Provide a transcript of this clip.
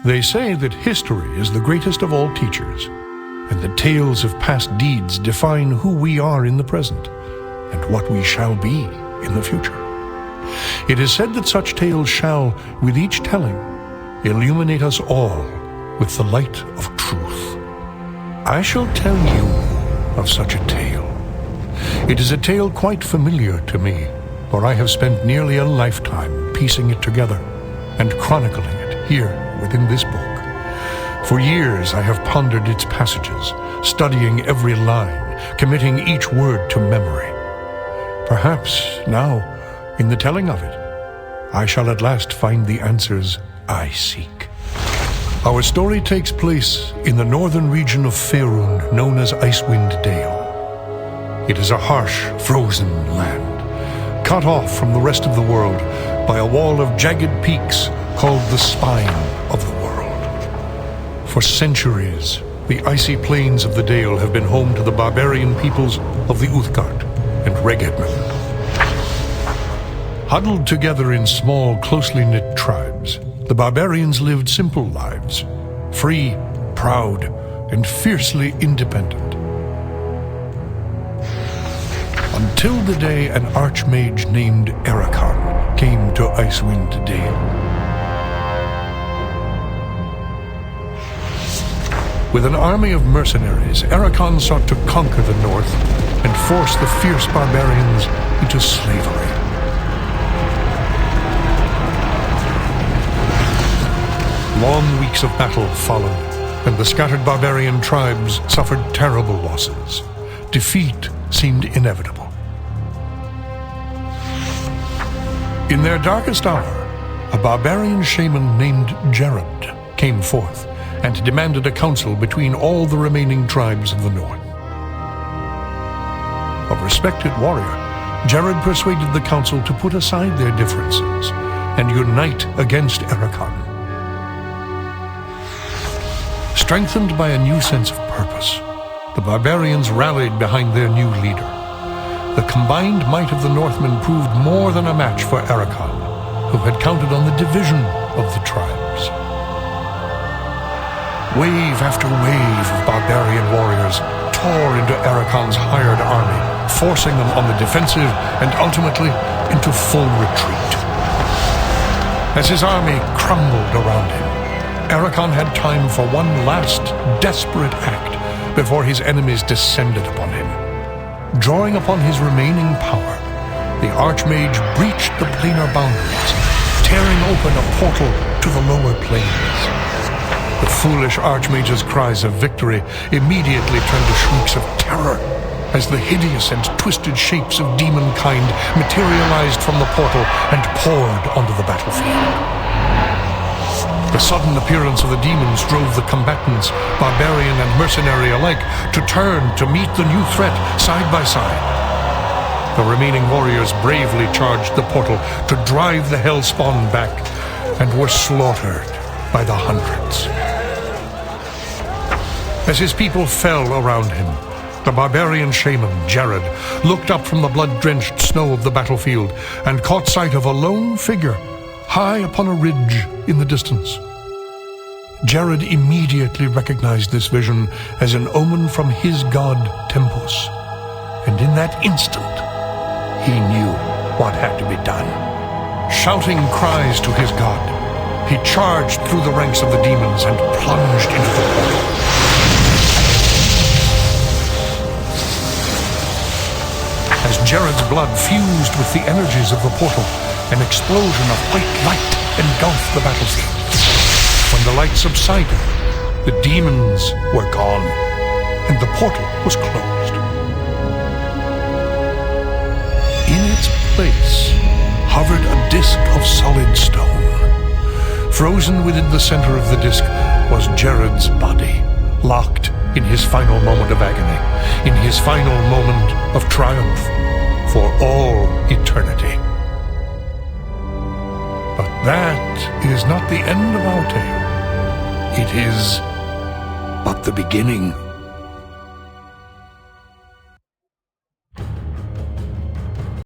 They say that history is the greatest of all teachers, and the tales of past deeds define who we are in the present and what we shall be in the future. It is said that such tales shall, with each telling, illuminate us all with the light of truth. I shall tell you of such a tale. It is a tale quite familiar to me, for I have spent nearly a lifetime piecing it together and chronicling it here within this book. For years I have pondered its passages, studying every line, committing each word to memory. Perhaps now, in the telling of it, I shall at last find the answers I seek. Our story takes place in the northern region of Faerun, known as Icewind Dale. It is a harsh, frozen land, cut off from the rest of the world by a wall of jagged peaks called the Spine of the World. For centuries, the icy plains of the Dale have been home to the barbarian peoples of the Uthgard and Regedman. Huddled together in small, closely knit tribes, the barbarians lived simple lives, free, proud, and fiercely independent. Until the day an archmage named Erakan came to Icewind Dale. With an army of mercenaries, Erakan sought to conquer the north and force the fierce barbarians into slavery. Long weeks of battle followed, and the scattered barbarian tribes suffered terrible losses. Defeat seemed inevitable. In their darkest hour, a barbarian shaman named Jared came forth and demanded a council between all the remaining tribes of the north. A respected warrior, Jared persuaded the council to put aside their differences and unite against Erakan. Strengthened by a new sense of purpose, the barbarians rallied behind their new leader. The combined might of the Northmen proved more than a match for Erakan, who had counted on the division of the tribes. Wave after wave of barbarian warriors tore into Erakan's hired army, forcing them on the defensive and ultimately into full retreat. As his army crumbled around him, Erakan had time for one last desperate act before his enemies descended upon him. Drawing upon his remaining power, the Archmage breached the planar boundaries, tearing open a portal to the lower planes. The foolish Archmage's cries of victory immediately turned to shrieks of terror as the hideous and twisted shapes of demonkind materialized from the portal and poured onto the battlefield. The sudden appearance of the demons drove the combatants, barbarian and mercenary alike, to turn to meet the new threat side by side. The remaining warriors bravely charged the portal to drive the hellspawn back and were slaughtered by the hundreds. As his people fell around him, the barbarian shaman, Jared, looked up from the blood-drenched snow of the battlefield and caught sight of a lone figure high upon a ridge in the distance. Jared immediately recognized this vision as an omen from his god Tempus, and in that instant, he knew what had to be done. Shouting cries to his god, he charged through the ranks of the demons and plunged into the portal. As Jared's blood fused with the energies of the portal, an explosion of white light engulfed the battlefield. When the light subsided, the demons were gone, and the portal was closed. In its place hovered a disk of solid stone. Frozen within the center of the disk was Jared's body, locked in his final moment of agony, in his final moment of triumph for all eternity. But that is not the end of our tale. It is but the beginning.